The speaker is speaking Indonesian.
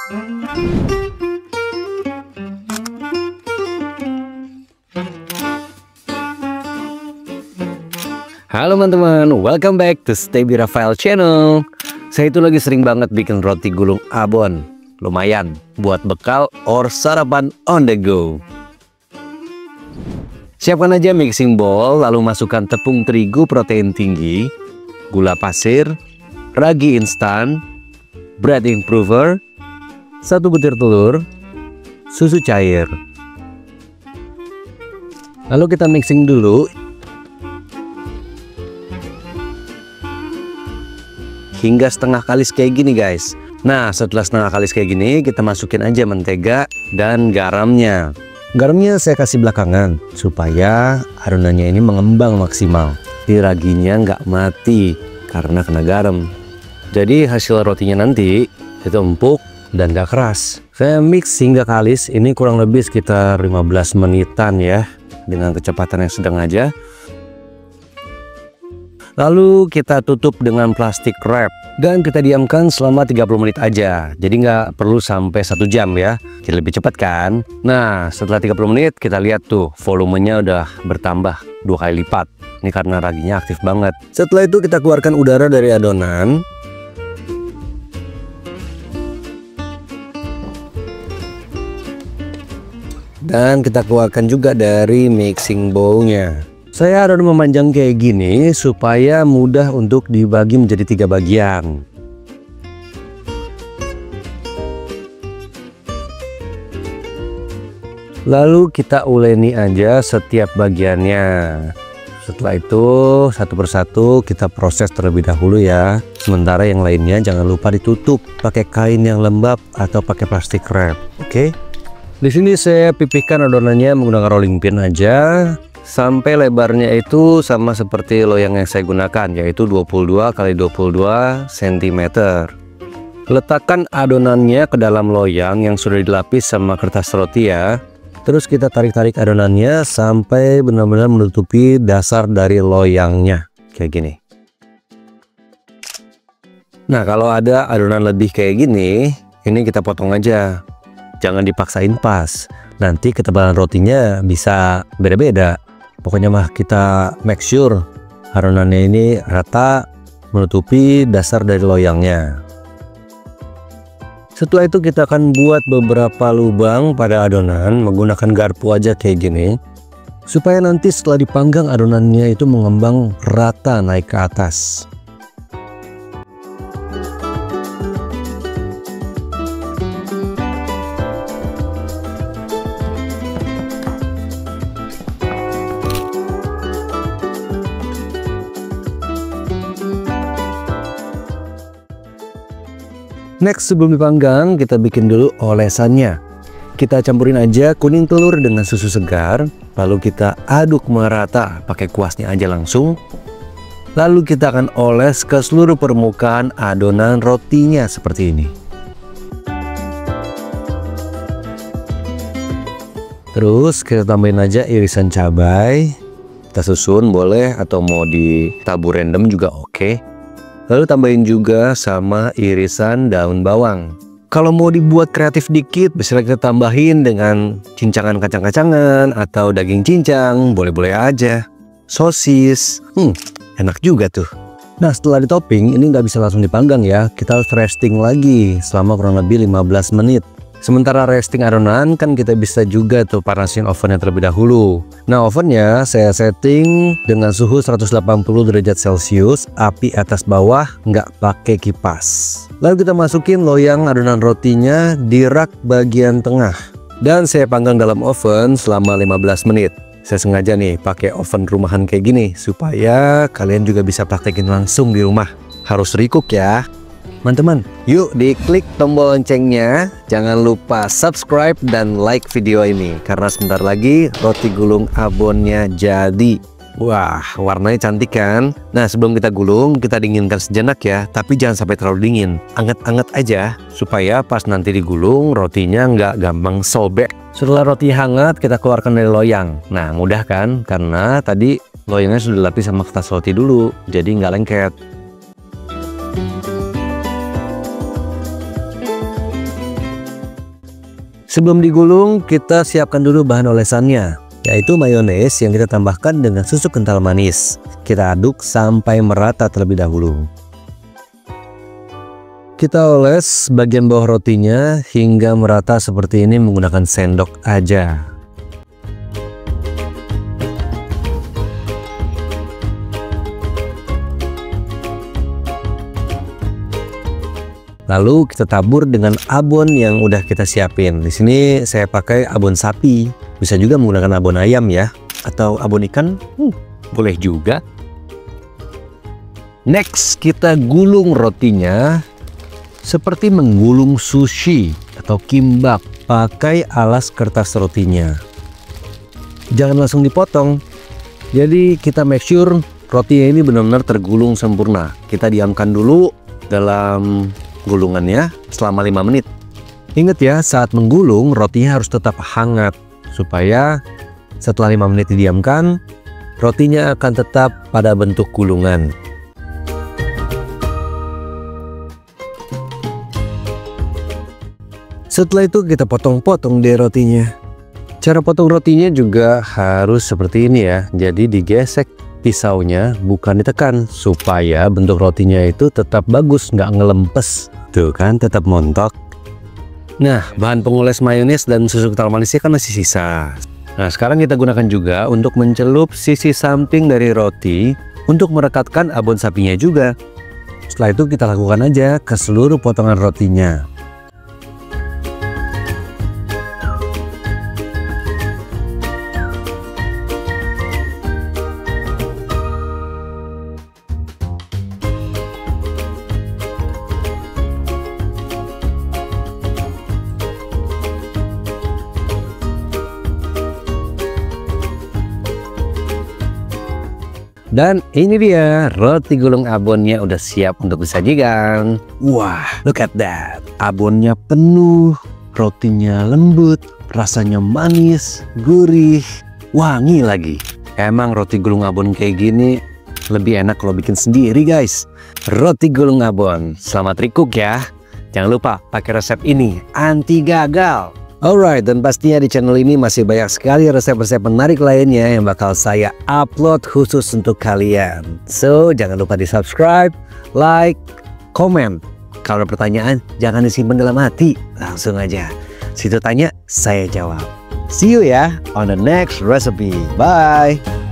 Halo teman-teman, welcome back to Stebi Rafael channel. Saya itu lagi sering banget bikin roti gulung abon. Lumayan buat bekal or sarapan on the go. Siapkan aja mixing bowl, lalu masukkan tepung terigu protein tinggi, gula pasir, ragi instan, bread improver, 1 butir telur, susu cair. Lalu kita mixing dulu hingga setengah kalis kayak gini guys. Nah setelah setengah kalis kayak gini, kita masukin aja mentega dan garamnya. Garamnya saya kasih belakangan supaya adonannya ini mengembang maksimal. Di raginya nggak mati karena kena garam. Jadi hasil rotinya nanti itu empuk dan gak keras. Saya mix hingga kalis, ini kurang lebih sekitar 15 menitan ya, dengan kecepatan yang sedang aja. Lalu kita tutup dengan plastik wrap dan kita diamkan selama 30 menit aja. Jadi nggak perlu sampai 1 jam ya. Jadi lebih cepat kan? Nah setelah 30 menit kita lihat tuh volumenya udah bertambah 2 kali lipat. Ini karena raginya aktif banget. Setelah itu kita keluarkan udara dari adonan. Dan kita keluarkan juga dari mixing bowl-nya. Saya adon memanjang kayak gini supaya mudah untuk dibagi menjadi 3 bagian. Lalu kita uleni aja setiap bagiannya. Setelah itu satu persatu kita proses terlebih dahulu ya. Sementara yang lainnya jangan lupa ditutup pakai kain yang lembab atau pakai plastik wrap. Oke. Di sini saya pipihkan adonannya menggunakan rolling pin aja. Sampai lebarnya itu sama seperti loyang yang saya gunakan, yaitu 22 x 22 cm. Letakkan adonannya ke dalam loyang yang sudah dilapis sama kertas roti ya. Terus kita tarik-tarik adonannya sampai benar-benar menutupi dasar dari loyangnya kayak gini. Nah kalau ada adonan lebih kayak gini, ini kita potong aja. Jangan dipaksain pas, nanti ketebalan rotinya bisa beda-beda. Pokoknya mah kita make sure adonannya ini rata menutupi dasar dari loyangnya. Setelah itu kita akan buat beberapa lubang pada adonan menggunakan garpu aja kayak gini. Supaya nanti setelah dipanggang adonannya itu mengembang rata naik ke atas. Next sebelum dipanggang kita bikin dulu olesannya. Kita campurin aja kuning telur dengan susu segar. Lalu kita aduk merata pakai kuasnya aja langsung. Lalu kita akan oles ke seluruh permukaan adonan rotinya seperti ini. Terus kita tambahin aja irisan cabai. Kita susun boleh atau mau ditabur random juga oke. Lalu tambahin juga sama irisan daun bawang. Kalau mau dibuat kreatif dikit, bisa kita tambahin dengan cincangan kacang-kacangan atau daging cincang, boleh-boleh aja. Sosis, enak juga tuh. Nah setelah ditopping, ini nggak bisa langsung dipanggang ya. Kita harus resting lagi selama kurang lebih 15 menit. Sementara resting adonan kan kita bisa juga tuh panasin ovennya terlebih dahulu. Nah ovennya saya setting dengan suhu 180 derajat Celcius, api atas bawah, nggak pakai kipas. Lalu kita masukin loyang adonan rotinya di rak bagian tengah. Dan saya panggang dalam oven selama 15 menit. Saya sengaja nih pakai oven rumahan kayak gini supaya kalian juga bisa praktekin langsung di rumah. Harus recook ya. Teman-teman, yuk diklik tombol loncengnya. Jangan lupa subscribe dan like video ini karena sebentar lagi roti gulung abonnya jadi. Wah, warnanya cantik kan? Nah, sebelum kita gulung, kita dinginkan sejenak ya. Tapi jangan sampai terlalu dingin. Anget-anget aja supaya pas nanti digulung rotinya nggak gampang sobek. Setelah roti hangat, kita keluarkan dari loyang. Nah, mudah kan? Karena tadi loyangnya sudah dilapis sama kertas roti dulu, jadi nggak lengket. Sebelum digulung, kita siapkan dulu bahan olesannya, yaitu mayones yang kita tambahkan dengan susu kental manis. Kita aduk sampai merata terlebih dahulu. Kita oles bagian bawah rotinya hingga merata seperti ini menggunakan sendok aja. Lalu kita tabur dengan abon yang udah kita siapin. Di sini saya pakai abon sapi. Bisa juga menggunakan abon ayam ya, atau abon ikan. Boleh juga. Next, kita gulung rotinya seperti menggulung sushi atau kimbap pakai alas kertas rotinya. Jangan langsung dipotong. Jadi kita make sure rotinya ini benar-benar tergulung sempurna. Kita diamkan dulu dalam gulungannya selama 5 menit. Ingat ya, saat menggulung rotinya harus tetap hangat supaya setelah 5 menit didiamkan, rotinya akan tetap pada bentuk gulungan. Setelah itu kita potong-potong deh rotinya. Cara potong rotinya juga harus seperti ini ya. Jadi digesek pisaunya, bukan ditekan, supaya bentuk rotinya itu tetap bagus, nggak ngelempes. Tuh kan, tetap montok. Nah, bahan pengoles mayones dan susu kental manisnya kan masih sisa. Nah, sekarang kita gunakan juga untuk mencelup sisi samping dari roti untuk merekatkan abon sapinya juga. Setelah itu kita lakukan aja ke seluruh potongan rotinya. Dan ini dia, roti gulung abonnya udah siap untuk disajikan. Wah, look at that. Abonnya penuh, rotinya lembut, rasanya manis, gurih, wangi lagi. Emang roti gulung abon kayak gini lebih enak kalau bikin sendiri guys. Roti gulung abon, selamat recook ya. Jangan lupa pakai resep ini, anti gagal. Alright, dan pastinya di channel ini masih banyak sekali resep-resep menarik lainnya yang bakal saya upload khusus untuk kalian. So, jangan lupa di subscribe, like, komen. Kalau ada pertanyaan, jangan disimpan dalam hati. Langsung aja. Situ tanya, saya jawab. See you ya on the next recipe. Bye!